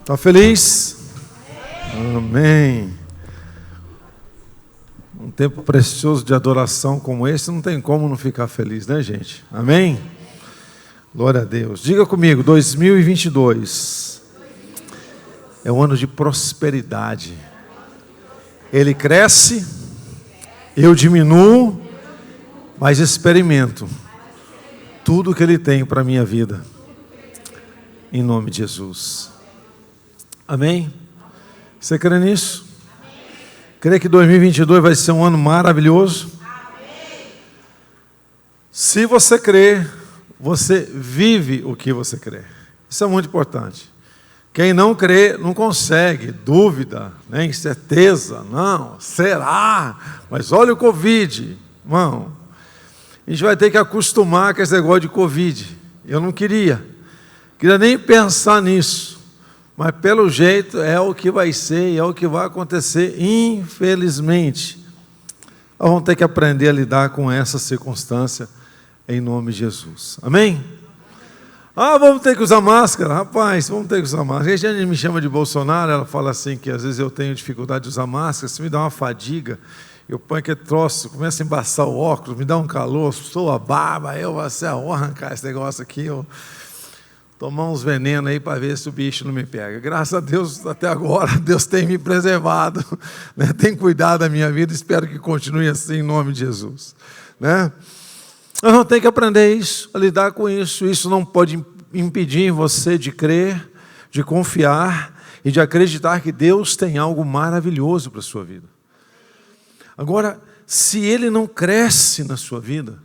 Está feliz? Amém. Um tempo precioso de adoração como esse, não tem como não ficar feliz, né, gente? Amém? Glória a Deus. Diga comigo, 2022 é um ano de prosperidade. Ele cresce, eu diminuo, mas experimento tudo que Ele tem para a minha vida. Em nome de Jesus. Amém? Você crê nisso? Crê que 2022 vai ser um ano maravilhoso? Se você crê, você vive o que você crê. Isso é muito importante. Quem não crê, não consegue. Dúvida, né? Incerteza. Não, será? Mas olha o Covid. Irmão, a gente vai ter que acostumar com esse negócio de Covid. Eu não queria nem pensar nisso. Mas pelo jeito é o que vai ser e é o que vai acontecer, infelizmente. Nós vamos ter que aprender a lidar com essa circunstância em nome de Jesus. Amém? Vamos ter que usar máscara. Rapaz, vamos ter que usar máscara. A gente me chama de Bolsonaro, ela fala assim que às vezes eu tenho dificuldade de usar máscara, se me dá uma fadiga, eu ponho aquele troço, começo a embaçar o óculos, me dá um calor, sou a barba, eu vou arrancar esse negócio aqui, eu tomar uns venenos aí para ver se o bicho não me pega. Graças a Deus, até agora, Deus tem me preservado, né? Tem cuidado da minha vida, espero que continue assim em nome de Jesus, né? Nós vamos ter que aprender isso, a lidar com isso. Isso não pode impedir você de crer, de confiar e de acreditar que Deus tem algo maravilhoso para a sua vida. Agora, se Ele não cresce na sua vida,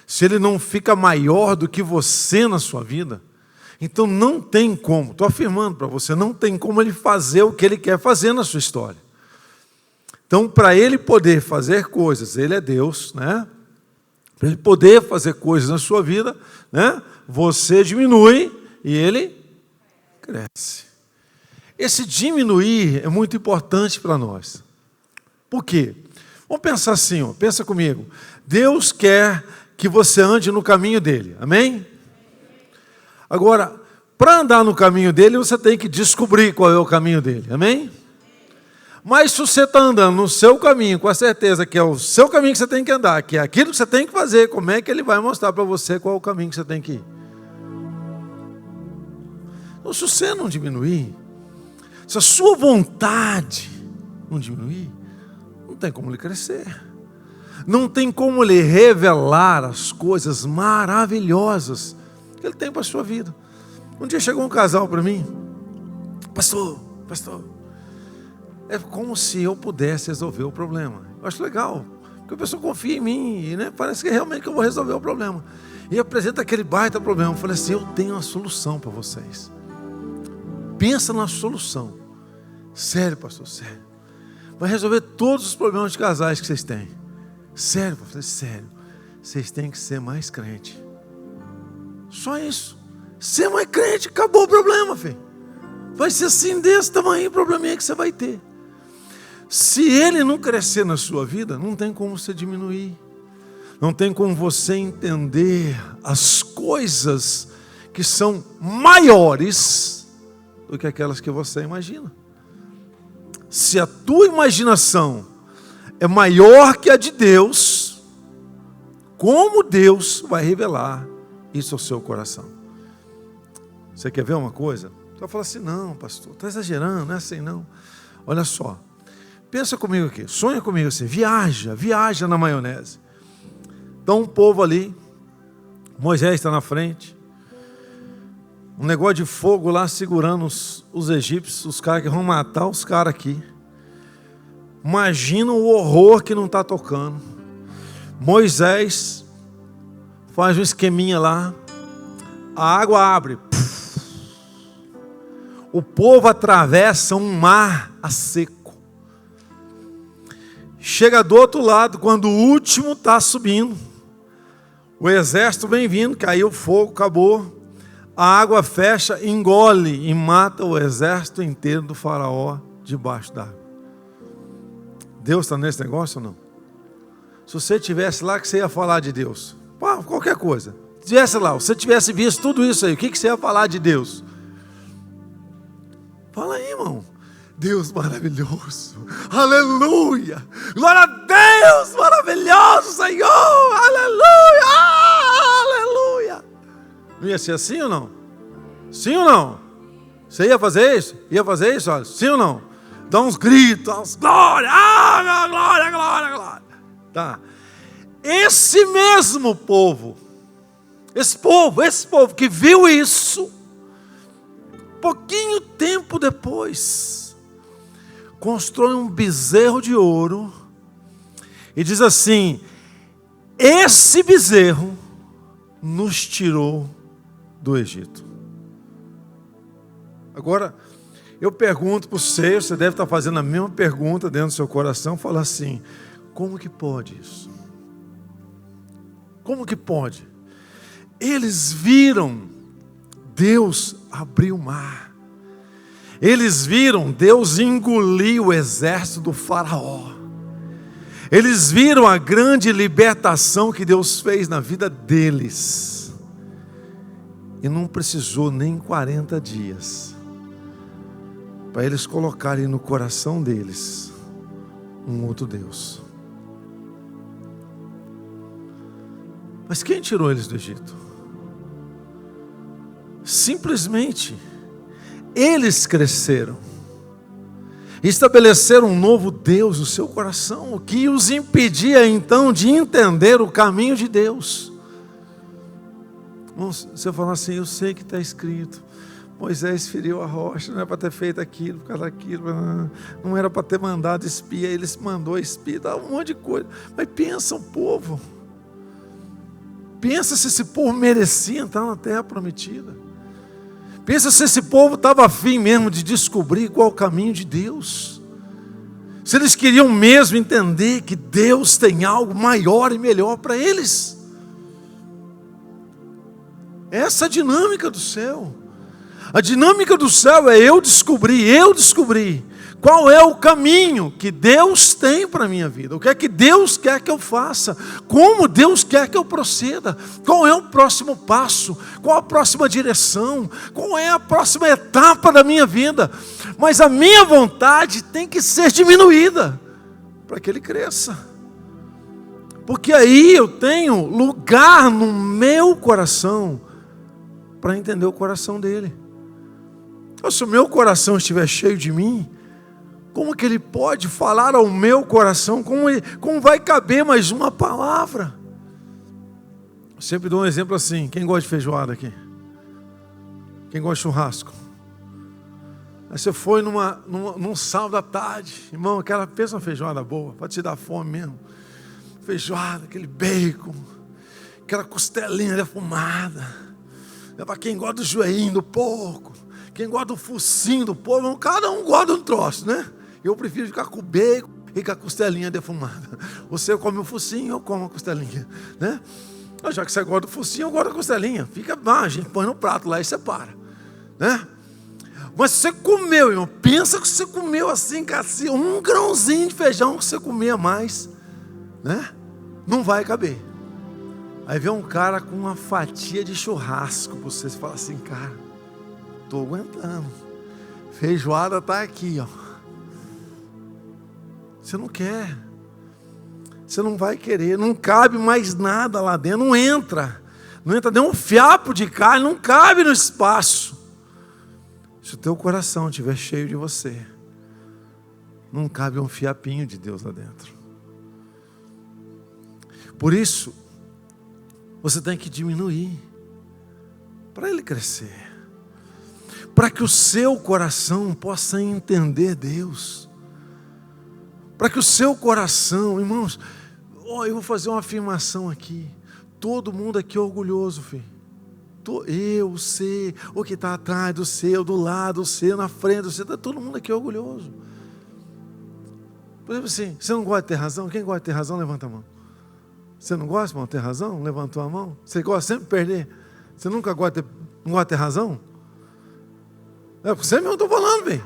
se Ele não fica maior do que você na sua vida, então não tem como, estou afirmando para você, não tem como Ele fazer o que Ele quer fazer na sua história. Então, para Ele poder fazer coisas, Ele é Deus, né? Para Ele poder fazer coisas na sua vida, né? Você diminui e Ele cresce. Esse diminuir é muito importante para nós. Por quê? Vamos pensar assim, ó, pensa comigo. Deus quer que você ande no caminho dEle, amém? Agora, para andar no caminho dEle, você tem que descobrir qual é o caminho dEle, amém? Mas se você está andando no seu caminho, com a certeza que é o seu caminho que você tem que andar, que é aquilo que você tem que fazer, como é que Ele vai mostrar para você qual é o caminho que você tem que ir? Então, se você não diminuir, se a sua vontade não diminuir, não tem como Ele crescer. Não tem como Ele revelar as coisas maravilhosas que Ele tem para a sua vida. Um dia chegou um casal para mim, pastor, é como se eu pudesse resolver o problema. Eu acho legal, porque a pessoa confia em mim, né? Parece que realmente que eu vou resolver o problema. E apresenta aquele baita problema. Eu falei assim, eu tenho uma solução para vocês. Pensa na solução. Sério, pastor, sério. Vai resolver todos os problemas de casais que vocês têm. Sério, pastor, sério. Vocês têm que ser mais crente. Só isso. Ser mais crente, acabou o problema, filho. Vai ser assim desse tamanho o probleminha que você vai ter. Se Ele não crescer na sua vida, não tem como você diminuir. Não tem como você entender as coisas que são maiores do que aquelas que você imagina. Se a tua imaginação é maior que a de Deus, como Deus vai revelar isso ao seu coração? Você quer ver uma coisa? Você vai falar assim, não, pastor, está exagerando, não é assim não. Olha só, pensa comigo aqui, sonha comigo assim, viaja na maionese. Então um povo ali, Moisés está na frente, um negócio de fogo lá segurando os egípcios, os caras que vão matar os caras aqui. Imagina o horror que não está tocando. Moisés faz um esqueminha lá, a água abre. O povo atravessa um mar a seco. Chega do outro lado, quando o último está subindo. O exército vem vindo, caiu o fogo, acabou. A água fecha, engole e mata o exército inteiro do faraó debaixo d'água. Deus está nesse negócio ou não? Se você estivesse lá, que você ia falar de Deus? Qualquer coisa. Se estivesse lá, se você tivesse visto tudo isso aí, o que você ia falar de Deus? Fala aí, irmão. Deus maravilhoso. Aleluia. Glória a Deus maravilhoso, Senhor. Aleluia. Aleluia. Não ia ser assim ou não? Sim ou não? Você ia fazer isso? Ia fazer isso? Olha. Sim ou não? Dá uns gritos, uns glória. Ah, glória, glória, glória. Tá. Esse mesmo povo, esse povo que viu isso, pouquinho tempo depois, constrói um bezerro de ouro e diz assim: esse bezerro nos tirou do Egito. Agora, eu pergunto para você deve estar fazendo a mesma pergunta dentro do seu coração, fala assim: como que pode isso? Como que pode? Eles viram Deus abrir o mar. Eles viram Deus engolir o exército do faraó. Eles viram a grande libertação que Deus fez na vida deles. E não precisou nem 40 dias para eles colocarem no coração deles um outro Deus. Mas quem tirou eles do Egito? Simplesmente eles cresceram, estabeleceram um novo Deus no seu coração, o que os impedia então de entender o caminho de Deus. Você fala assim: eu sei que está escrito, Moisés feriu a rocha, não era para ter feito aquilo, por causa daquilo, não era para ter mandado espia, ele mandou espia, um monte de coisa. Mas pensa o povo, pensa se esse povo merecia entrar na terra prometida. Pensa se esse povo estava afim mesmo de descobrir qual é o caminho de Deus. Se eles queriam mesmo entender que Deus tem algo maior e melhor para eles. Essa é a dinâmica do céu. A dinâmica do céu é eu descobrir qual é o caminho que Deus tem para a minha vida. O que é que Deus quer que eu faça? Como Deus quer que eu proceda? Qual é o próximo passo? Qual a próxima direção? Qual é a próxima etapa da minha vida? Mas a minha vontade tem que ser diminuída para que ele cresça. Porque aí eu tenho lugar no meu coração para entender o coração dele. Então, se o meu coração estiver cheio de mim, como que ele pode falar ao meu coração? Como vai caber mais uma palavra? Eu sempre dou um exemplo assim: quem gosta de feijoada aqui? Quem gosta de churrasco? Aí você foi num sábado à tarde, irmão, pensa uma feijoada boa, para te dar fome mesmo. Feijoada, aquele bacon, aquela costelinha defumada. É para quem gosta do joelhinho do porco, quem gosta do focinho do porco, cada um gosta de um troço, né? Eu prefiro ficar com o bacon e com a costelinha defumada. Você come o focinho, eu como a costelinha, né? Já que você gosta do focinho, eu gosto da costelinha. Fica bom, a gente põe no prato lá e separa, né? Mas você comeu, irmão, pensa que você comeu assim, um grãozinho de feijão que você comia mais, né? Não vai caber. Aí vem um cara com uma fatia de churrasco para você fala assim: cara, estou aguentando, feijoada está aqui, ó. Você não quer, você não vai querer, não cabe mais nada lá dentro, não entra nem um fiapo de carne, não cabe no espaço. Se o teu coração estiver cheio de você, não cabe um fiapinho de Deus lá dentro. Por isso, você tem que diminuir para ele crescer, para que o seu coração possa entender Deus, para que o seu coração, irmãos, eu vou fazer uma afirmação aqui: todo mundo aqui é orgulhoso, filho. Eu, você, o que está atrás do seu, do lado do seu, na frente do seu, todo mundo aqui é orgulhoso. Por exemplo assim, você não gosta de ter razão? Quem gosta de ter razão, levanta a mão. Você não gosta, irmão, de ter razão? Levantou a mão. Você gosta sempre de perder? Você nunca não gosta de ter razão? É você mesmo estou falando, bem.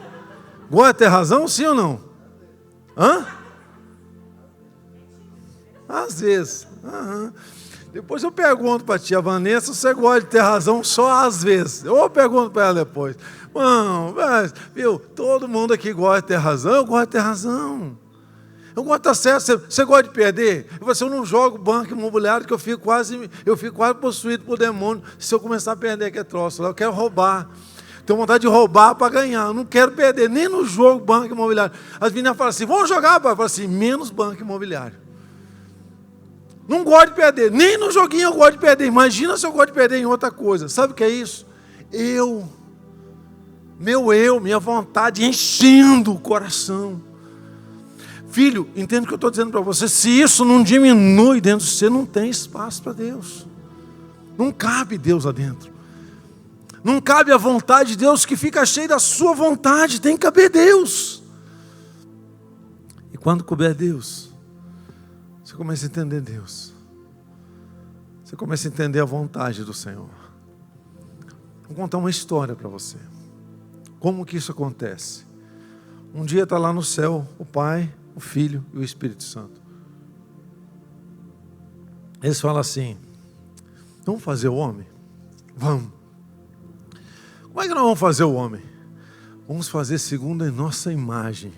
Gosta de ter razão, sim ou não? Hã? Às vezes. Depois eu pergunto para a tia Vanessa, você gosta de ter razão só às vezes. Eu pergunto para ela depois. Mano, viu, todo mundo aqui gosta de ter razão, eu gosto de ter razão. Eu gosto de estar certo, você gosta de perder? Eu não jogo banco imobiliário que eu fico quase possuído por demônio se eu começar a perder aquele troço lá. Eu quero roubar. Tenho vontade de roubar para ganhar. Eu não quero perder, nem no jogo banco imobiliário. As meninas falam assim, vamos jogar, pai? Eu falo assim, menos banco imobiliário. Não gosto de perder, nem no joguinho eu gosto de perder. Imagina se eu gosto de perder em outra coisa. Sabe o que é isso? Minha vontade enchendo o coração. Filho, entenda o que eu estou dizendo para você. Se isso não diminui dentro de você, não tem espaço para Deus. Não cabe Deus lá dentro. Não cabe a vontade de Deus que fica cheia da sua vontade. Tem que caber Deus. E quando couber Deus, você começa a entender Deus. Você começa a entender a vontade do Senhor. Vou contar uma história para você. Como que isso acontece? Um dia está lá no céu o Pai, o Filho e o Espírito Santo. Eles falam assim, vamos fazer o homem? Vamos. Como é que nós vamos fazer o homem? Vamos fazer segundo a nossa imagem,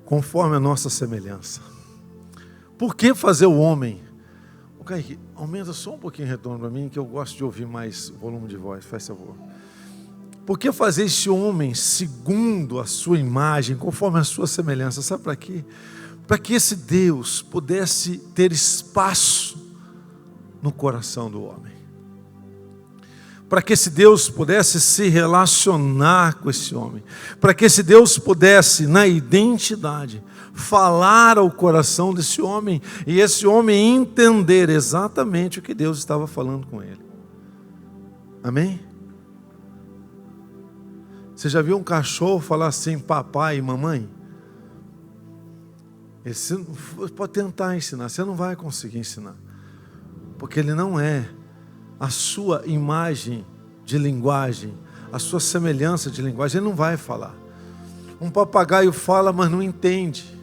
conforme a nossa semelhança. Por que fazer o homem? O Kaique, aumenta só um pouquinho o retorno para mim, que eu gosto de ouvir mais volume de voz, faz favor. Por que fazer esse homem segundo a sua imagem, conforme a sua semelhança? Sabe para quê? Para que esse Deus pudesse ter espaço no coração do homem. Para que esse Deus pudesse se relacionar com esse homem. Para que esse Deus pudesse, na identidade, falar ao coração desse homem. E esse homem entender exatamente o que Deus estava falando com ele. Amém? Você já viu um cachorro falar assim, papai e mamãe? Você pode tentar ensinar, você não vai conseguir ensinar. Porque ele não é a sua imagem de linguagem, a sua semelhança de linguagem, ele não vai falar. Um papagaio fala, mas não entende.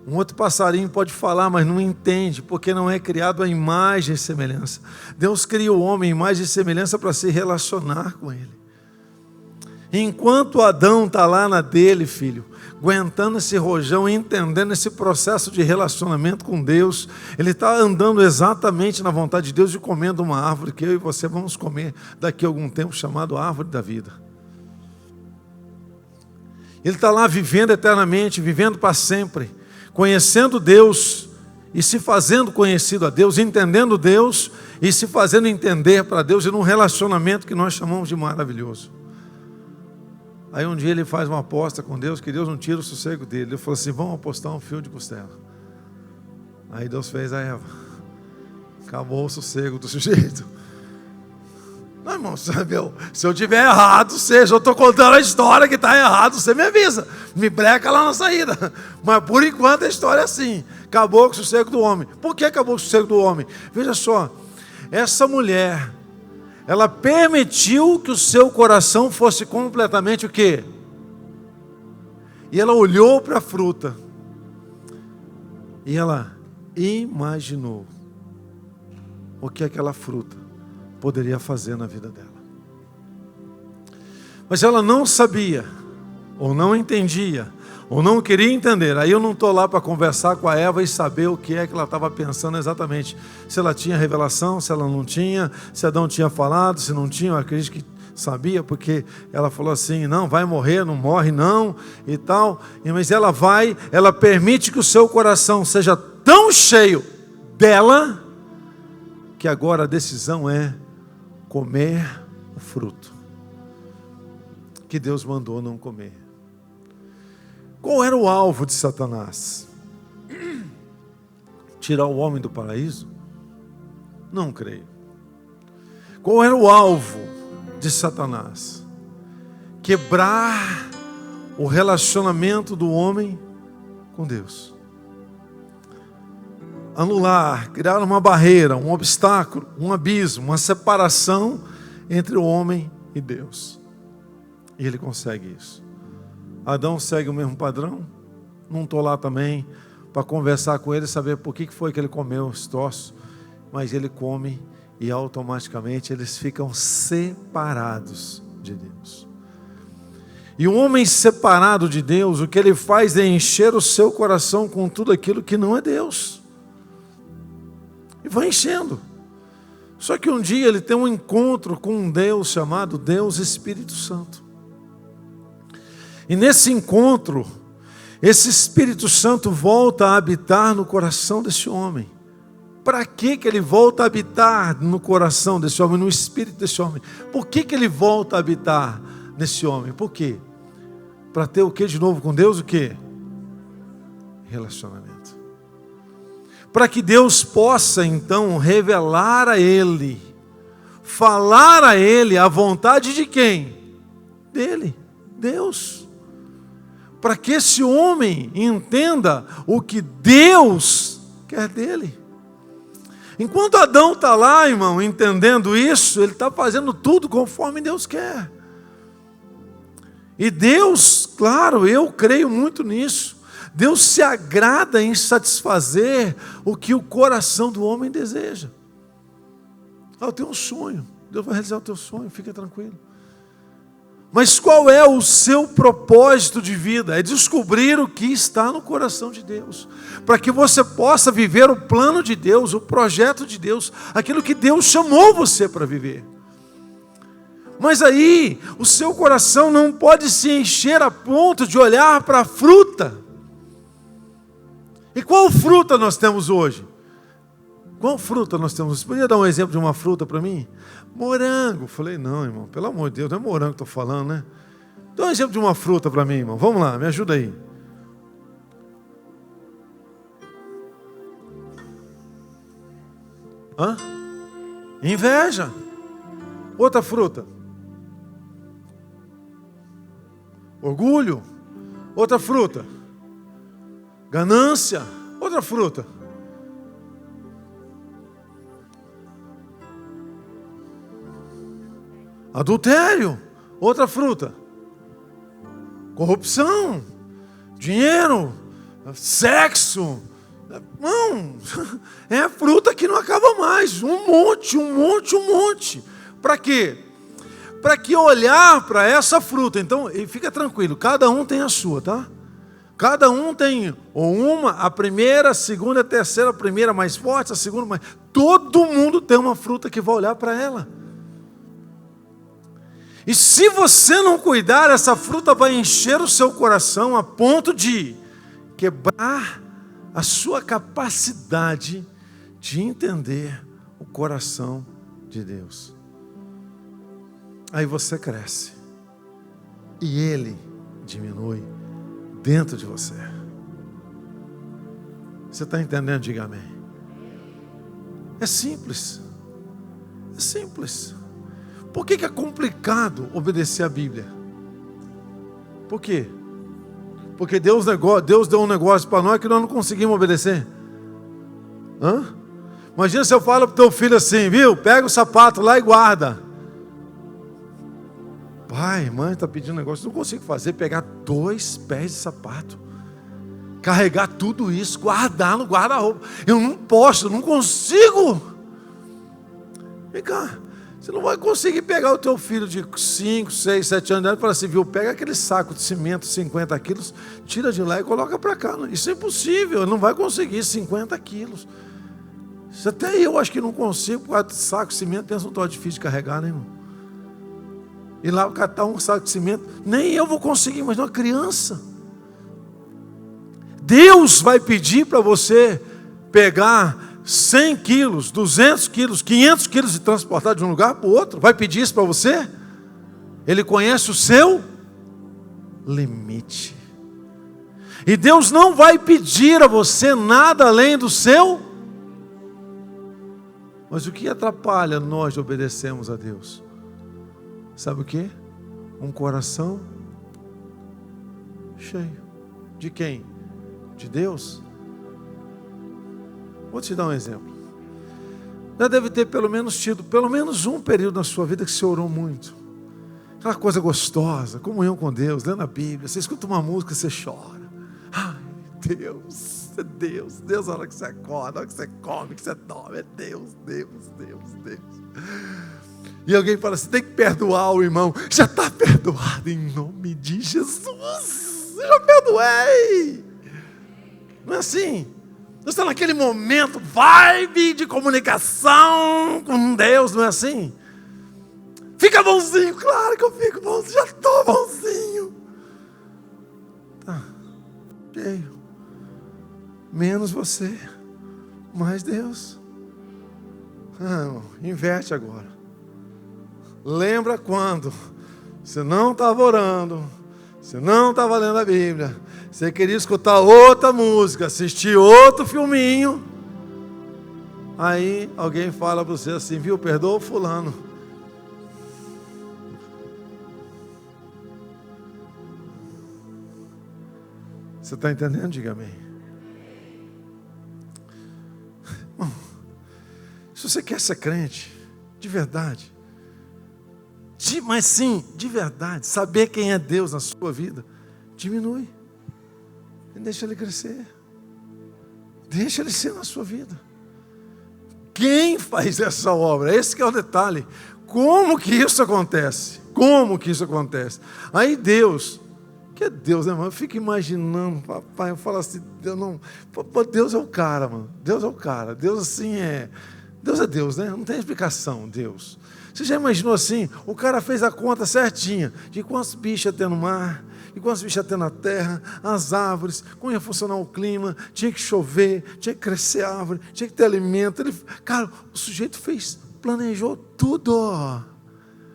Um outro passarinho pode falar, mas não entende, porque não é criado a imagem e semelhança. Deus cria o homem, imagem e semelhança, para se relacionar com ele. Enquanto Adão está lá na dele, filho, aguentando esse rojão, entendendo esse processo de relacionamento com Deus, ele está andando exatamente na vontade de Deus e comendo uma árvore que eu e você vamos comer daqui a algum tempo, chamado árvore da vida. Ele está lá vivendo eternamente, vivendo para sempre, conhecendo Deus e se fazendo conhecido a Deus, entendendo Deus e se fazendo entender para Deus, e num relacionamento que nós chamamos de maravilhoso. Aí um dia ele faz uma aposta com Deus, que Deus não tira o sossego dele. Ele falou assim, vamos apostar um fio de costela. Aí Deus fez a Eva. Acabou o sossego do sujeito. Não, irmão, se eu tiver errado, eu estou contando a história que está errado, você me avisa. Me breca lá na saída. Mas por enquanto a história é assim. Acabou com o sossego do homem. Por que acabou com o sossego do homem? Veja só, essa mulher, ela permitiu que o seu coração fosse completamente o quê? E ela olhou para a fruta. E ela imaginou o que aquela fruta poderia fazer na vida dela. Mas ela não sabia, ou não entendia, ou não queria entender. Aí eu não estou lá para conversar com a Eva e saber o que é que ela estava pensando exatamente. Se ela tinha revelação, se ela não tinha, se Adão tinha falado, se não tinha, eu acredito que sabia, porque ela falou assim, não, vai morrer, não morre não, e tal. Mas ela permite que o seu coração seja tão cheio dela, que agora a decisão é comer o fruto que Deus mandou não comer. Qual era o alvo de Satanás? Tirar o homem do paraíso? Não creio. Qual era o alvo de Satanás? Quebrar o relacionamento do homem com Deus. Anular, criar uma barreira, um obstáculo, um abismo, uma separação entre o homem e Deus. E ele consegue isso. Adão segue o mesmo padrão? Não estou lá também para conversar com ele e saber por que foi que ele comeu os troços mas ele come e automaticamente eles ficam separados de Deus. E um homem separado de Deus, o que ele faz é encher o seu coração com tudo aquilo que não é Deus. E vai enchendo. Só que um dia ele tem um encontro com um Deus chamado Deus Espírito Santo. E nesse encontro, esse Espírito Santo volta a habitar no coração desse homem. Para que ele volta a habitar no coração desse homem, no espírito desse homem? Por que ele volta a habitar nesse homem? Por quê? Para ter o que de novo com Deus? O quê? Relacionamento. Para que Deus possa então revelar a ele, falar a ele a vontade de quem? Dele, Deus. Para que esse homem entenda o que Deus quer dele. Enquanto Adão está lá, irmão, entendendo isso, ele está fazendo tudo conforme Deus quer. E Deus, claro, eu creio muito nisso. Deus se agrada em satisfazer o que o coração do homem deseja. Eu tenho um sonho, Deus vai realizar o teu sonho, fica tranquilo. Mas qual é o seu propósito de vida? É descobrir o que está no coração de Deus, para que você possa viver o plano de Deus, o projeto de Deus, aquilo que Deus chamou você para viver. Mas aí, o seu coração não pode se encher a ponto de olhar para a fruta. E qual fruta nós temos hoje? Qual fruta nós temos? Você podia dar um exemplo de uma fruta para mim? Morango. Falei, não, irmão, pelo amor de Deus, não é morango que estou falando, né? Dá um exemplo de uma fruta para mim, irmão. Vamos lá, me ajuda aí. Hã? Inveja. Outra fruta. Orgulho. Outra fruta. Ganância. Outra fruta. Adultério. Outra fruta. Corrupção. Dinheiro. Sexo. Não. É a fruta que não acaba mais. Um monte. Para quê? Para que olhar para essa fruta. Então, fica tranquilo. Cada um tem a sua, tá? Cada um tem ou uma, a primeira, a segunda, a terceira, a primeira mais forte, a segunda mais... Todo mundo tem uma fruta que vai olhar para ela. E se você não cuidar, essa fruta vai encher o seu coração a ponto de quebrar a sua capacidade de entender o coração de Deus. Aí você cresce e Ele diminui dentro de você. Você está entendendo? Diga amém. É simples. É simples. Por que é complicado obedecer a Bíblia? Por quê? Porque Deus deu um negócio para nós que nós não conseguimos obedecer. Hã? Imagina se eu falo para o teu filho assim, viu? Pega o sapato lá e guarda. Pai, mãe, está pedindo um negócio, não consigo fazer, pegar 2 pés de sapato, carregar tudo isso, guardar no guarda-roupa. Eu não posso, eu não consigo. Vem cá, você não vai conseguir pegar o teu filho de 5, 6, 7 anos e falar assim, viu, pega aquele saco de cimento, 50 quilos, tira de lá e coloca para cá. Isso é impossível, ele não vai conseguir 50 quilos. Isso até eu acho que não consigo, por causa de saco de cimento, pensa um tal difícil de carregar, né, irmão? E lá catar um saco de cimento, nem eu vou conseguir, mas uma criança. Deus vai pedir para você pegar 100 quilos, 200 quilos, 500 quilos e transportar de um lugar para o outro. Vai pedir isso para você? Ele conhece o seu limite. E Deus não vai pedir a você nada além do seu. Mas o que atrapalha nós de obedecermos a Deus? Sabe o que? Um coração cheio. De quem? De Deus. Vou te dar um exemplo. Já deve ter pelo menos um período na sua vida que você orou muito. Aquela coisa gostosa, comunhão com Deus, lendo a Bíblia. Você escuta uma música, você chora. Ai, Deus. é Deus. Deus na hora que você acorda, na hora que você come, que você dorme. É Deus, Deus, Deus, Deus. E alguém fala assim, tem que perdoar o irmão. Já está perdoado em nome de Jesus. Eu já perdoei. Não é assim? Você está naquele momento, vibe de comunicação com Deus, não é assim? Fica bonzinho, claro que eu fico bonzinho, já estou bonzinho. Tá, cheio. Menos você, mais Deus. Inverte agora. Lembra quando você não estava orando, você não estava lendo a Bíblia, você queria escutar outra música, assistir outro filminho. Aí alguém fala para você assim, viu, perdoa o fulano. Você está entendendo? Diga amém. Bom, se você quer ser crente, de verdade, mas sim, de verdade, saber quem é Deus na sua vida, diminui. Deixa Ele crescer. Deixa Ele ser na sua vida. Quem faz essa obra? Esse que é o detalhe. Como que isso acontece? Como que isso acontece? Aí Deus, que é Deus, né, mano? Eu fico imaginando, papai, eu falo assim, Deus é o cara, mano. Deus é o cara. Deus assim é... Deus é Deus, né? Não tem explicação, Deus. Você já imaginou assim? O cara fez a conta certinha de quantos bichos ia ter no mar, de quantos bichos ia ter na terra, as árvores, como ia funcionar o clima, tinha que chover, tinha que crescer árvore, tinha que ter alimento. Cara, o sujeito planejou tudo, ó.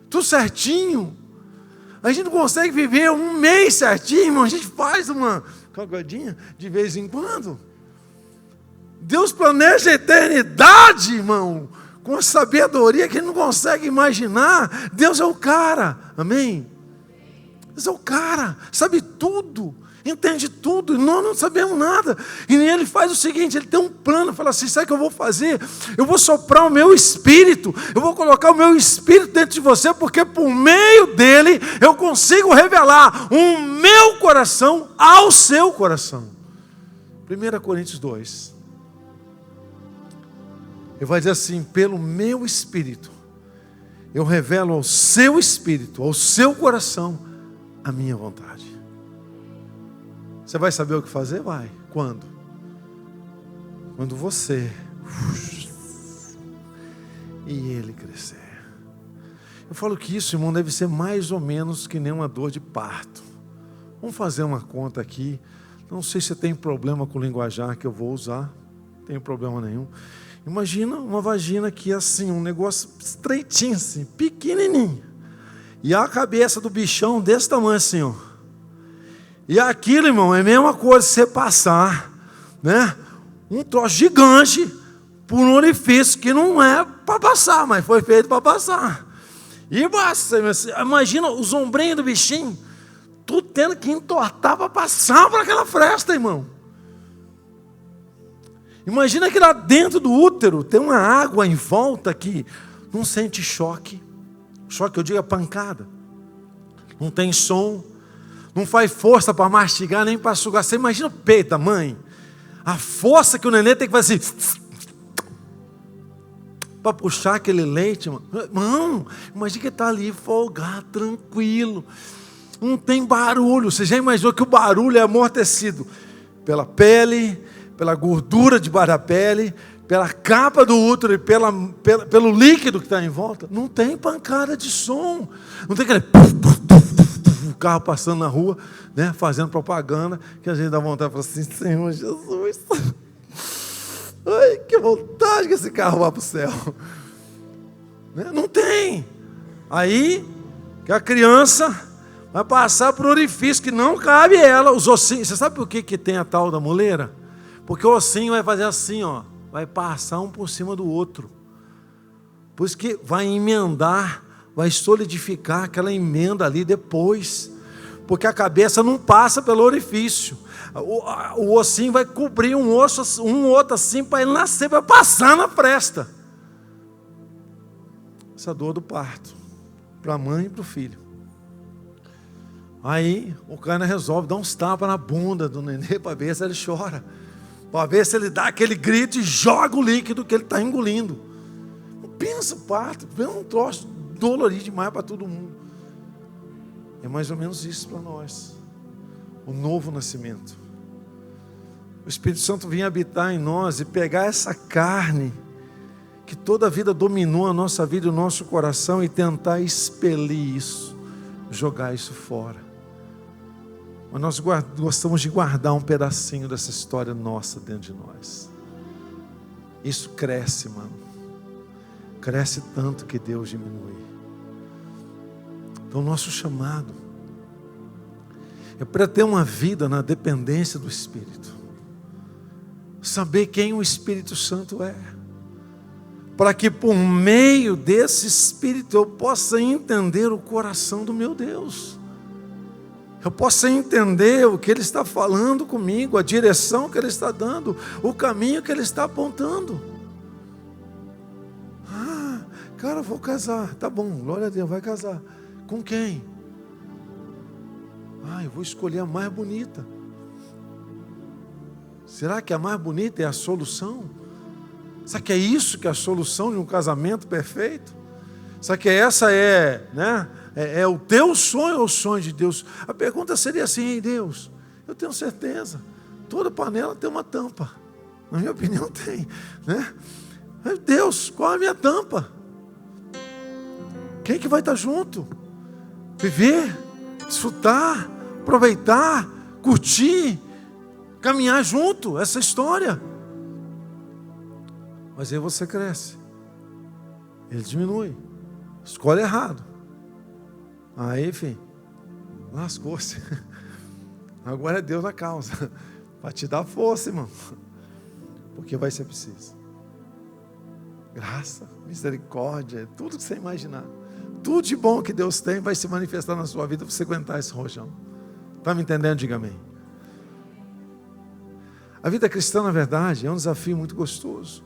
Tudo certinho. A gente não consegue viver um mês certinho, irmão. A gente faz uma cagadinha de vez em quando. Deus planeja a eternidade, irmão, com a sabedoria que ele não consegue imaginar. Deus é o cara, amém? Deus é o cara, sabe tudo, entende tudo, e nós não sabemos nada. E ele faz o seguinte, ele tem um plano, fala assim, sabe o que eu vou fazer? Eu vou soprar o meu espírito, eu vou colocar o meu espírito dentro de você, porque por meio dele eu consigo revelar o meu coração ao seu coração. 1 Coríntios 2. Ele vai dizer assim, pelo meu espírito, eu revelo ao seu espírito, ao seu coração, a minha vontade. Você vai saber o que fazer? Vai. Quando? Quando você e ele crescer. Eu falo que isso, irmão, deve ser mais ou menos que nem uma dor de parto. Vamos fazer uma conta aqui. Não sei se tem problema com o linguajar que eu vou usar. Não tenho problema nenhum. Imagina uma vagina que é assim, um negócio estreitinho assim, pequenininho. E a cabeça do bichão desse tamanho assim, ó. E aquilo, irmão, é a mesma coisa você passar, né? Um troço gigante por um orifício que não é para passar, mas foi feito para passar. E basta, imagina os ombrinhos do bichinho, tu tendo que entortar para passar por aquela fresta, irmão. Imagina que lá dentro do útero tem uma água em volta que não sente choque. Choque, eu digo, é pancada. Não tem som. Não faz força para mastigar nem para sugar. Você imagina o peito da mãe? A força que o neném tem que fazer assim, para puxar aquele leite. Mano, imagina que ele está ali folgado, tranquilo. Não tem barulho. Você já imaginou que o barulho é amortecido pela pele, pela gordura debaixo da pele, pela capa do útero e pelo líquido que está em volta? Não tem pancada de som. Não tem aquele o carro passando na rua, né, fazendo propaganda, que a gente dá vontade de falar assim, Senhor Jesus, ai, que vontade que esse carro vá para o céu. Né? Não tem. Aí, que a criança vai passar por um orifício que não cabe ela, os ossinhos. Você sabe por que tem a tal da muleira? Porque o ossinho vai fazer assim, ó, vai passar um por cima do outro. Por isso que vai emendar, vai solidificar aquela emenda ali depois. Porque a cabeça não passa pelo orifício. O ossinho vai cobrir um outro assim, para ele nascer, vai passar na fresta. Essa dor do parto, para a mãe e para o filho. Aí o cara resolve dar uns tapas na bunda do nenê para ver se ele chora. para ver se ele dá aquele grito e joga o líquido que ele está engolindo. Pensa, parto, pensa um troço dolorido demais para todo mundo. É mais ou menos isso para nós. O novo nascimento. O Espírito Santo vinha habitar em nós e pegar essa carne que toda a vida dominou a nossa vida e o nosso coração e tentar expelir isso, jogar isso fora. Mas nós gostamos de guardar um pedacinho dessa história nossa dentro de nós. Isso cresce, mano. Cresce tanto que Deus diminui. Então, o nosso chamado é para ter uma vida na dependência do Espírito. Saber quem o Espírito Santo é. Para que por meio desse Espírito eu possa entender o coração do meu Deus. Eu possa entender o que Ele está falando comigo, a direção que Ele está dando, o caminho que Ele está apontando. Ah, cara, vou casar. Tá bom, glória a Deus, vai casar. Com quem? Ah, eu vou escolher a mais bonita. Será que a mais bonita é a solução? Será que é isso que é a solução de um casamento perfeito? Será que essa é o teu sonho ou o sonho de Deus? A pergunta seria assim: ei Deus, eu tenho certeza, toda panela tem uma tampa. Na minha opinião tem, né? Mas Deus, qual é a minha tampa? Quem que vai estar junto? Viver, desfrutar, aproveitar, curtir, caminhar junto, essa história. Mas aí você cresce, ele diminui, escolhe errado. Aí, enfim, lascou-se. Agora é Deus na causa, para te dar força, irmão, porque vai ser preciso. Graça, misericórdia, tudo que você imaginar. Tudo de bom que Deus tem vai se manifestar na sua vida para você aguentar esse rojão. Está me entendendo? Diga amém. A vida cristã, na verdade, é um desafio muito gostoso.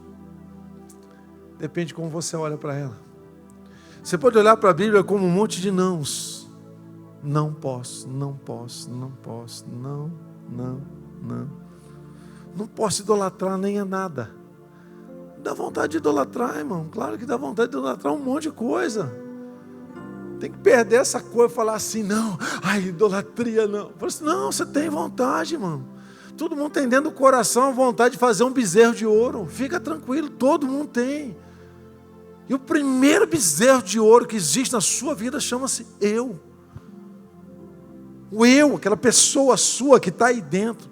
Depende de como você olha para ela. Você pode olhar para a Bíblia como um monte de nãos. Não posso, não posso, não posso, não. Não posso idolatrar nem a nada. Dá vontade de idolatrar, irmão. Claro que dá vontade de idolatrar um monte de coisa. Tem que perder essa coisa e falar assim, não, idolatria não. Fala assim, não, você tem vontade, irmão. Todo mundo tem dentro do coração a vontade de fazer um bezerro de ouro. Fica tranquilo, todo mundo tem. E o primeiro bezerro de ouro que existe na sua vida chama-se eu. O eu, aquela pessoa sua que está aí dentro,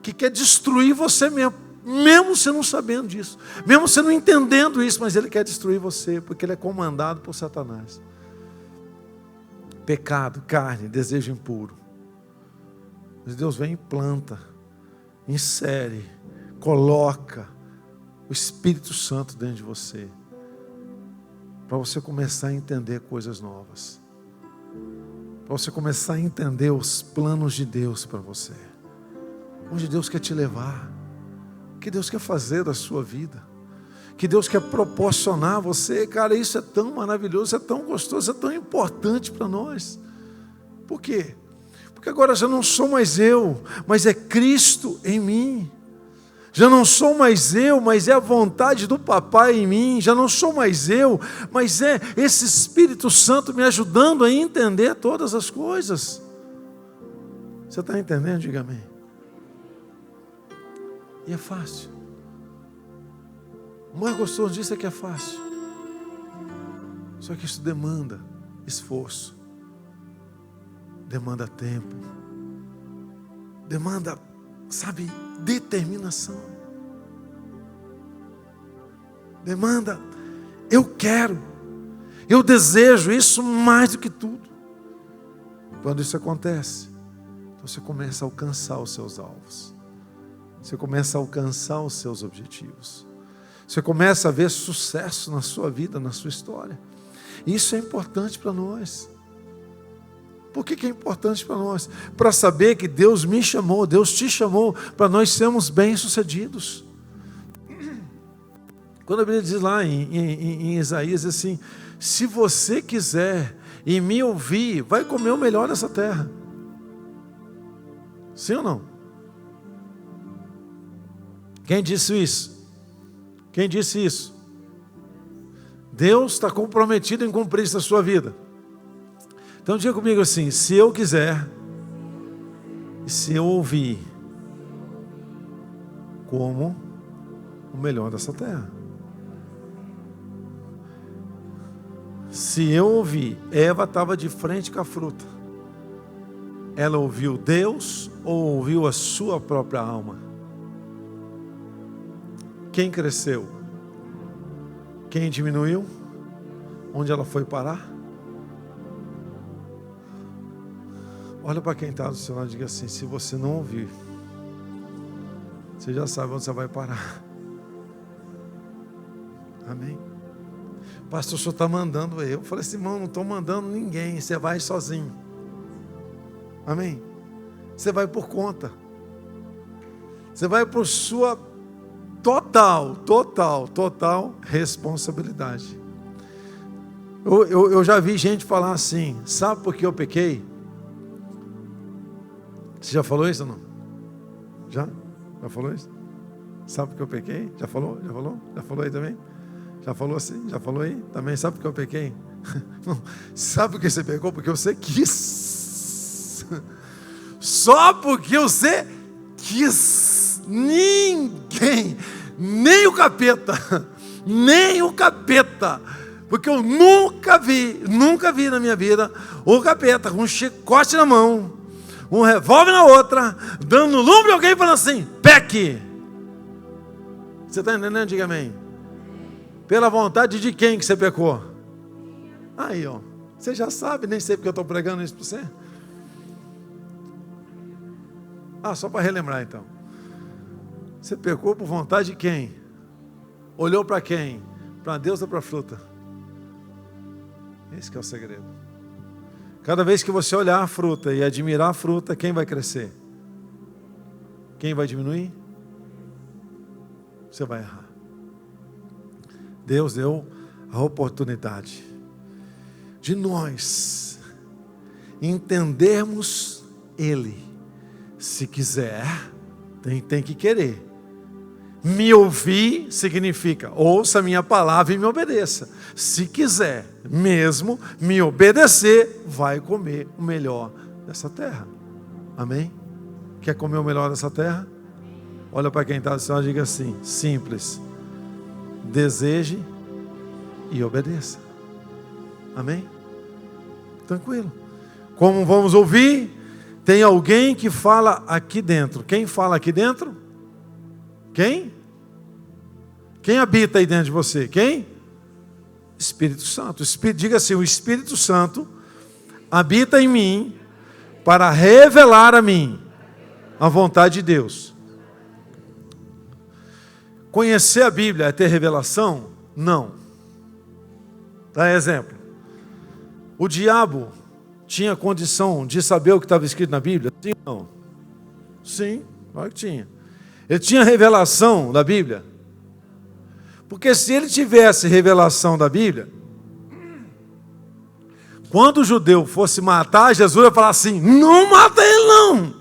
que quer destruir você mesmo. Mesmo você não sabendo disso, mesmo você não entendendo isso, mas ele quer destruir você, porque ele é comandado por Satanás. Pecado, carne, desejo impuro. Mas Deus vem e planta, insere, coloca o Espírito Santo dentro de você, para você começar a entender coisas novas, para você começar a entender os planos de Deus para você, onde Deus quer te levar, o que Deus quer fazer da sua vida, que Deus quer proporcionar a você. Cara, isso é tão maravilhoso, é tão gostoso, é tão importante para nós. Por quê? Porque agora já não sou mais eu, mas é Cristo em mim. Já não sou mais eu, mas é a vontade do Papai em mim. Já não sou mais eu, mas é esse Espírito Santo me ajudando a entender todas as coisas. Você está entendendo? Diga amém. E é fácil. O mais gostoso disso é que é fácil. Só que isso demanda esforço, demanda tempo, demanda, determinação, demanda, eu quero, eu desejo isso mais do que tudo. Quando isso acontece, você começa a alcançar os seus alvos, você começa a alcançar os seus objetivos, você começa a ver sucesso na sua vida, na sua história. E isso é importante para nós. Por que é importante para nós? Para saber que Deus me chamou, Deus te chamou, para nós sermos bem-sucedidos. Quando a Bíblia diz lá em Isaías assim, se você quiser e me ouvir, vai comer o melhor dessa terra. Sim ou não? Quem disse isso? Quem disse isso? Deus está comprometido em cumprir isso na sua vida. Então diga comigo assim: se eu quiser, e se eu ouvir, como o melhor dessa terra. Se eu ouvir, Eva estava de frente com a fruta. Ela ouviu Deus ou ouviu a sua própria alma? Quem cresceu? Quem diminuiu? Onde ela foi parar? Olha para quem está do seu lado e diga assim: se você não ouvir, você já sabe onde você vai parar. Amém? Pastor, o senhor está mandando eu. Eu falei assim: irmão, não estou mandando ninguém, você vai sozinho. Amém? Você vai por conta. Você vai por sua total responsabilidade. Eu já vi gente falar assim: sabe por que eu pequei? Você já falou isso ou não? Já? Já falou isso? Sabe por que eu pequei? Já falou? Já falou? Já falou aí também? Já falou assim? Já falou aí? Também sabe por que eu pequei? Não. Sabe por que você pecou? Porque você quis. Só porque você quis. Ninguém, nem o capeta, porque eu nunca vi na minha vida o capeta com um chicote na mão, um revólver na outra, dando lumbre a alguém e falando assim: peque. Você está entendendo? Diga amém. Pela vontade de quem que você pecou? Aí, ó. Você já sabe, nem sei porque eu estou pregando isso para você. Só para relembrar então. Você pecou por vontade de quem? Olhou para quem? Para Deus ou para a fruta? Esse que é o segredo. Cada vez que você olhar a fruta e admirar a fruta, quem vai crescer? Quem vai diminuir? Você vai errar. Deus deu a oportunidade de nós entendermos Ele. Se quiser, tem que querer. Me ouvir significa: ouça a minha palavra e me obedeça. Se quiser mesmo me obedecer, vai comer o melhor dessa terra. Amém? Quer comer o melhor dessa terra? Olha para quem está do céu e diga assim: simples. Deseje e obedeça. Amém? Tranquilo. Como vamos ouvir? Tem alguém que fala aqui dentro. Quem fala aqui dentro? Quem? Quem habita aí dentro de você? Quem? Espírito Santo. Diga assim: o Espírito Santo habita em mim para revelar a mim a vontade de Deus. Conhecer a Bíblia é ter revelação? Não. Dá exemplo. O diabo tinha condição de saber o que estava escrito na Bíblia? Sim ou não? Sim, claro que tinha. Ele tinha revelação da Bíblia? Porque se ele tivesse revelação da Bíblia, quando o judeu fosse matar, Jesus ia falar assim: não mata ele não.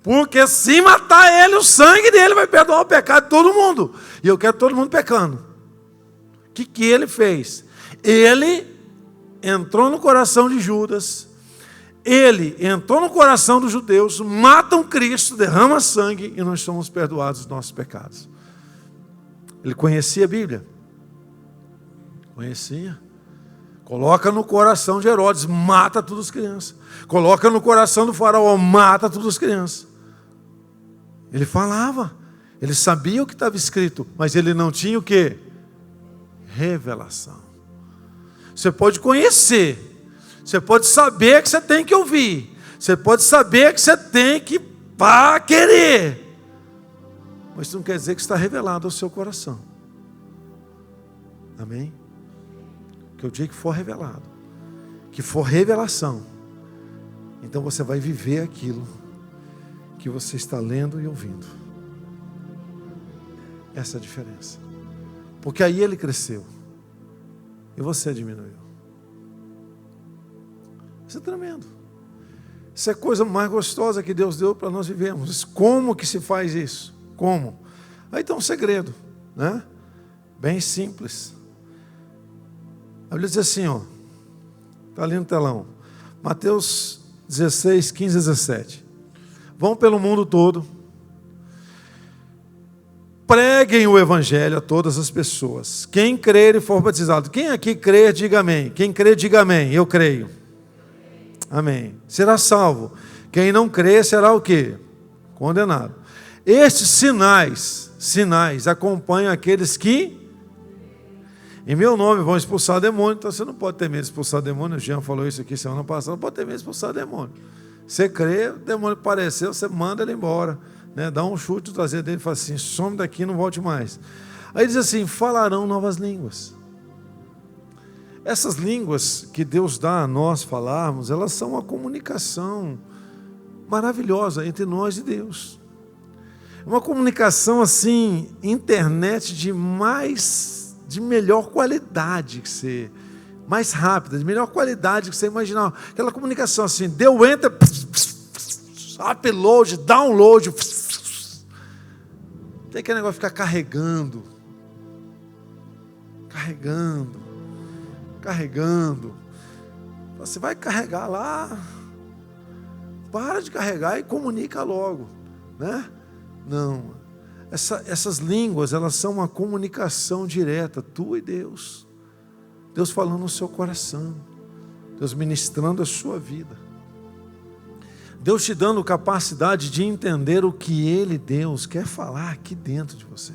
Porque se matar ele, o sangue dele vai perdoar o pecado de todo mundo. E eu quero todo mundo pecando. O que ele fez? Ele entrou no coração de Judas. Ele entrou no coração dos judeus. Matam Cristo, derrama sangue e nós somos perdoados dos nossos pecados. Ele conhecia a Bíblia? Conhecia. Coloca no coração de Herodes, mata todas as crianças. Coloca no coração do faraó, mata todas as crianças. Ele falava, ele sabia o que estava escrito, mas ele não tinha o quê? Revelação. Você pode conhecer, você pode saber que você tem que ouvir, você pode saber que você tem que querer, mas isso não quer dizer que está revelado ao seu coração. Amém? Que o dia que for revelado, que for revelação, então você vai viver aquilo que você está lendo e ouvindo. Essa é a diferença. Porque aí ele cresceu e você diminuiu. Isso é tremendo. Isso é a coisa mais gostosa que Deus deu para nós vivermos. Como que se faz isso? Como? Aí tem um segredo, né? Bem simples. A Bíblia diz assim, ó, está ali no telão, Mateus 16, 15 a 17. Vão pelo mundo todo, preguem o evangelho a todas as pessoas. Quem crer e for batizado. Quem aqui crer, diga amém. Quem crer, diga amém. Eu creio. Amém. Será salvo. Quem não crer, será o quê? Condenado. Estes sinais acompanham aqueles que em meu nome vão expulsar demônio. Então você não pode ter medo de expulsar demônio. O Jean falou isso aqui semana passada. Não pode ter medo de expulsar demônio. Você crê, o demônio apareceu, você manda ele embora, né? Dá um chute no traseiro dele e fala assim, some daqui, não volte mais. Aí diz assim, falarão novas línguas. Essas línguas que Deus dá a nós falarmos, elas são uma comunicação maravilhosa entre nós e Deus. Uma comunicação assim, internet de melhor qualidade que você, mais rápida, de melhor qualidade que você imaginar. Aquela comunicação assim, deu enter, upload, download, tem aquele negócio de ficar carregando. Você vai carregar lá, para de carregar e comunica logo, né? Não, essas línguas, elas são uma comunicação direta, tu e Deus. Deus falando no seu coração, Deus ministrando a sua vida, Deus te dando capacidade de entender o que Ele, Deus, quer falar aqui dentro de você.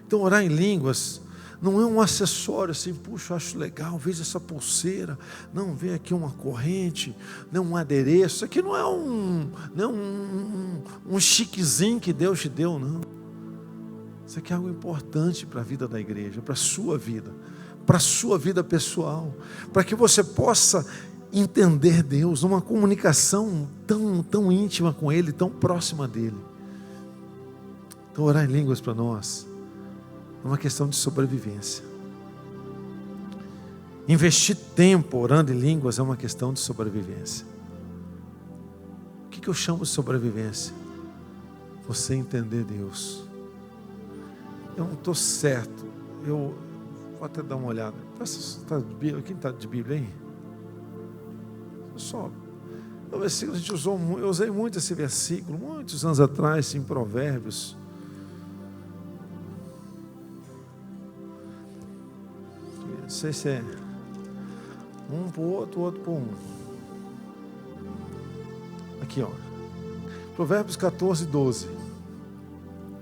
Então orar em línguas não é um acessório assim, puxa, eu acho legal, veja essa pulseira, não, vê aqui uma corrente, não um adereço, isso aqui não é um chiquezinho que Deus te deu, não. Isso aqui é algo importante para a vida da igreja, para a sua vida pessoal, para que você possa entender Deus, numa comunicação tão íntima com Ele, tão próxima dEle. Então orar em línguas para nós é uma questão de sobrevivência. Investir tempo orando em línguas é uma questão de sobrevivência. O que eu chamo de sobrevivência? Você entender Deus. Eu não estou certo. Eu vou até dar uma olhada. Quem está de Bíblia aí? Só. O versículo, eu usei muito esse versículo, muitos anos atrás, em Provérbios. Não sei se é um para o outro para um. Aqui, ó. Provérbios 14, 12.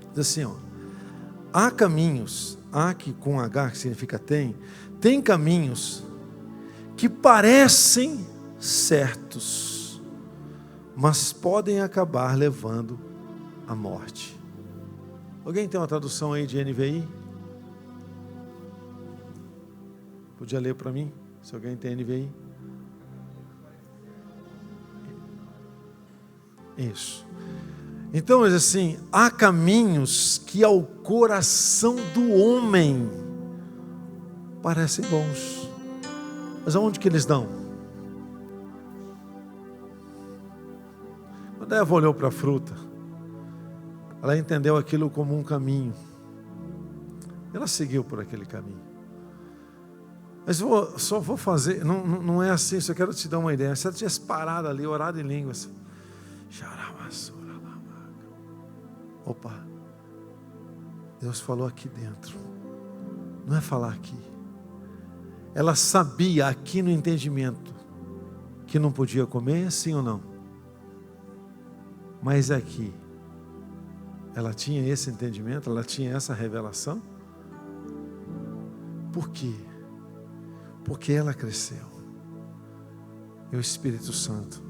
Diz assim, ó. Há caminhos, há que com H que significa tem caminhos que parecem certos, mas podem acabar levando à morte. Alguém tem uma tradução aí de NVI? Podia ler para mim, se alguém tem NVI? Isso. Então, assim, há caminhos que ao coração do homem parecem bons, mas aonde que eles dão? Quando Eva olhou para a fruta, ela entendeu aquilo como um caminho, ela seguiu por aquele caminho. Mas só vou fazer, não é assim, só quero te dar uma ideia. Se ela tivesse parado ali, orado em línguas, opa, Deus falou aqui dentro, não é falar aqui. Ela sabia aqui no entendimento que não podia comer, sim ou não? Mas aqui, ela tinha esse entendimento, ela tinha essa revelação. Por quê? Porque ela cresceu e o Espírito Santo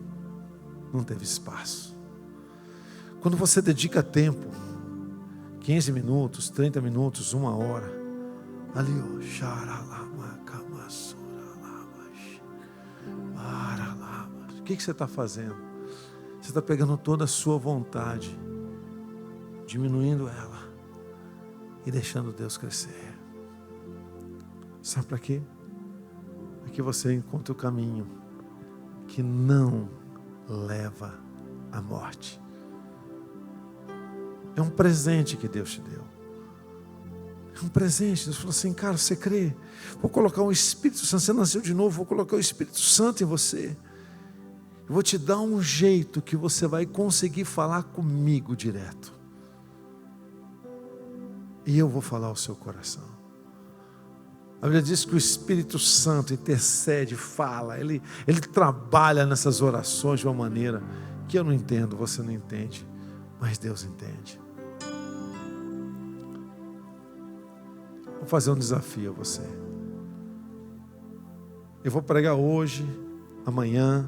não teve espaço. Quando você dedica tempo, 15 minutos, 30 minutos, 1 hora, ali, ó, o que você está fazendo? Você está pegando toda a sua vontade, diminuindo ela e deixando Deus crescer. Sabe para quê? Para que você encontre o caminho que não leva à morte. É um presente que Deus te deu. É um presente. Deus falou assim, cara, você crê? Vou colocar um Espírito Santo. Você nasceu de novo, vou colocar o Espírito Santo em você. Eu vou te dar um jeito que você vai conseguir falar comigo direto. E eu vou falar ao seu coração. A Bíblia diz que o Espírito Santo intercede, fala, ele trabalha nessas orações de uma maneira que eu não entendo, você não entende, mas Deus entende. Vou fazer um desafio a você. Eu vou pregar hoje, amanhã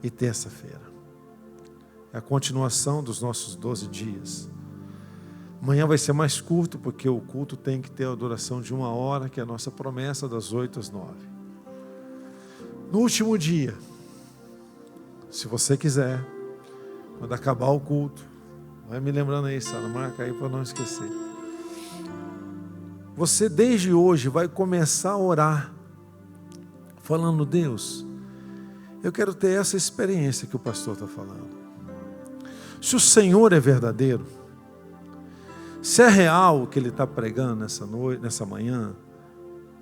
e terça-feira. É a continuação dos nossos 12 dias. Amanhã vai ser mais curto, porque o culto tem que ter a duração de 1 hora, que é a nossa promessa, das 8 às 9. No último dia, se você quiser, quando acabar o culto, vai me lembrando aí, Sara, marca aí para não esquecer. Você desde hoje vai começar a orar, falando, Deus, eu quero ter essa experiência que o pastor está falando. Se o Senhor é verdadeiro, se é real o que ele está pregando nessa noite, nessa manhã,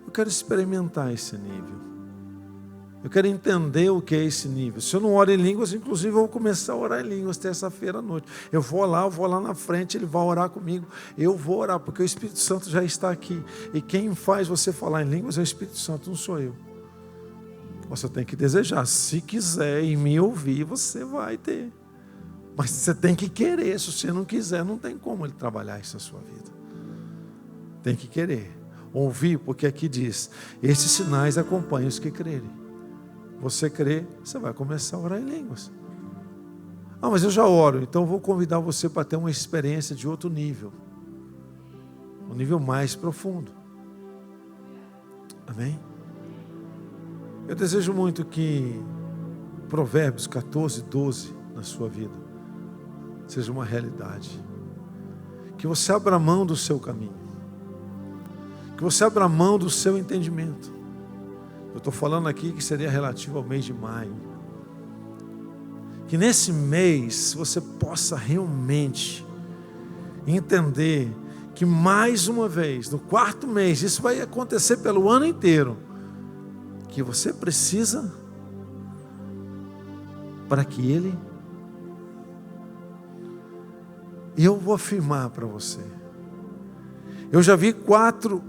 eu quero experimentar esse nível. Eu quero entender o que é esse nível. Se eu não oro em línguas, inclusive eu vou começar a orar em línguas terça-feira à noite. Eu vou lá na frente, ele vai orar comigo. Eu vou orar, porque o Espírito Santo já está aqui. E quem faz você falar em línguas é o Espírito Santo, não sou eu. Você tem que desejar. Se quiser e me ouvir, você vai ter. Mas você tem que querer. Se você não quiser, não tem como ele trabalhar isso na sua vida. Tem que querer. Ouvir, porque aqui diz, esses sinais acompanham os que crerem. Você crê, você vai começar a orar em línguas. Ah, mas eu já oro. Então eu vou convidar você para ter uma experiência de outro nível. Um nível mais profundo. Amém? Eu desejo muito que Provérbios 14, 12 na sua vida seja uma realidade. Que você abra mão do seu caminho. Que você abra mão do seu entendimento. Eu estou falando aqui que seria relativo ao mês de maio. Que nesse mês você possa realmente entender que mais uma vez, no 4º mês, isso vai acontecer pelo ano inteiro, que você precisa para que Ele... Eu vou afirmar para você. Eu já vi 4,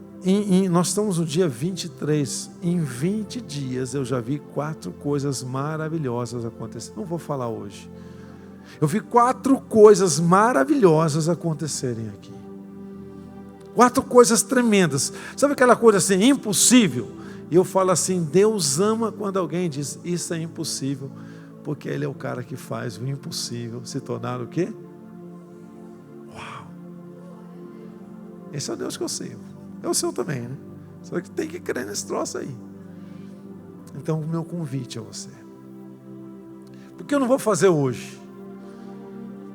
nós estamos no dia 23. Em 20 dias eu já vi 4 coisas maravilhosas acontecerem. Não vou falar hoje. Eu vi 4 coisas maravilhosas acontecerem aqui. 4 coisas tremendas. Sabe aquela coisa assim, impossível? E eu falo assim, Deus ama quando alguém diz, isso é impossível. Porque Ele é o cara que faz o impossível se tornar o quê? Esse é o Deus que eu sirvo. É o seu também, né? Só que tem que crer nesse troço aí. Então o meu convite a você. Porque eu não vou fazer hoje?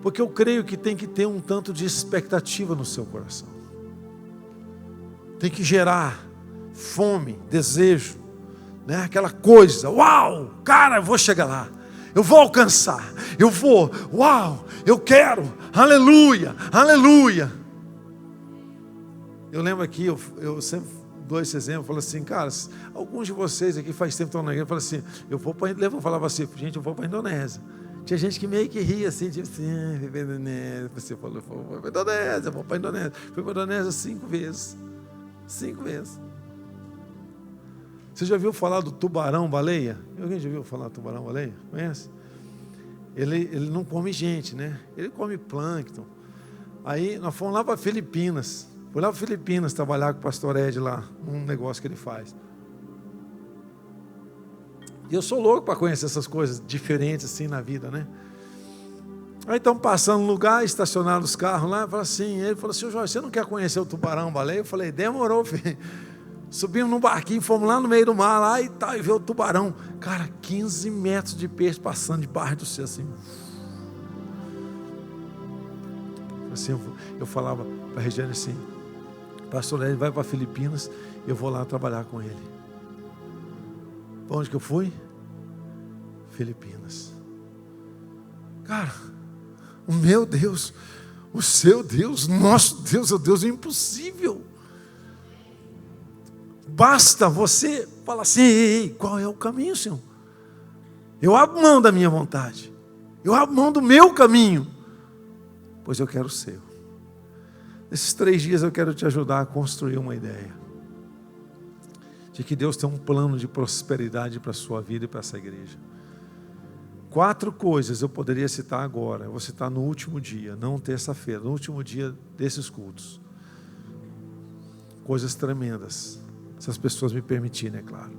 Porque eu creio que tem que ter um tanto de expectativa no seu coração. Tem que gerar fome, desejo, né? Aquela coisa, uau, cara, eu vou chegar lá. Eu vou alcançar. Eu vou, uau, eu quero. Aleluia, aleluia. Eu lembro aqui, eu sempre dou esse exemplo, eu falo assim, cara, alguns de vocês aqui faz tempo que estão na igreja, eu falo assim, eu falava assim, gente, eu vou para a Indonésia. Tinha gente que meio que ria assim, tipo assim, vou para a Indonésia. Você falou, vou para a Indonésia, vou para a Indonésia. Fui para a Indonésia 5 vezes. 5 vezes. Você já viu falar do tubarão-baleia? Alguém já viu falar do tubarão-baleia? Conhece? Ele não come gente, né? Ele come plâncton. Aí nós fomos lá para Filipinas. Fui lá para Filipinas trabalhar com o pastor Ed lá, um negócio que ele faz. E eu sou louco para conhecer essas coisas diferentes assim na vida, né? Aí estamos passando no lugar, estacionaram os carros lá, ele falou assim, Jorge, você não quer conhecer o tubarão-baleia? Eu falei, demorou, filho. Subimos num barquinho, fomos lá no meio do mar lá e tal, e veio o tubarão. Cara, 15 metros de peixe passando debaixo do céu assim. Assim, eu falava para a Regiane assim, pastor Ed vai para Filipinas, eu vou lá trabalhar com ele. Para onde que eu fui? Filipinas. Cara, meu Deus, O seu Deus, nosso Deus, é o Deus impossível. Basta você falar assim: ei, qual é o caminho, Senhor? Eu abro mão da minha vontade. Eu abro mão do meu caminho. Pois eu quero o seu. Nesses 3 dias eu quero te ajudar a construir uma ideia de que Deus tem um plano de prosperidade para a sua vida e para essa igreja. 4 coisas eu poderia citar agora. Eu vou citar no último dia, não terça-feira, no último dia desses cultos. Coisas tremendas, se as pessoas me permitirem, é claro.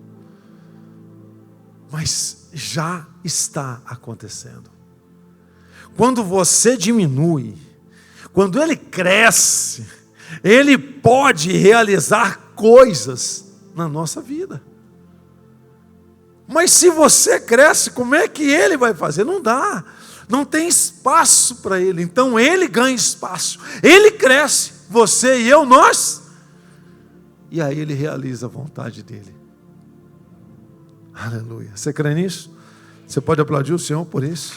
Mas já está acontecendo. Quando você diminui, quando ele cresce, ele pode realizar coisas na nossa vida. Mas se você cresce, como é que ele vai fazer? Não dá, não tem espaço para ele. Então ele ganha espaço, ele cresce, você e eu, nós, e aí ele realiza a vontade dele. Aleluia. Você crê nisso? Você pode aplaudir o Senhor por isso?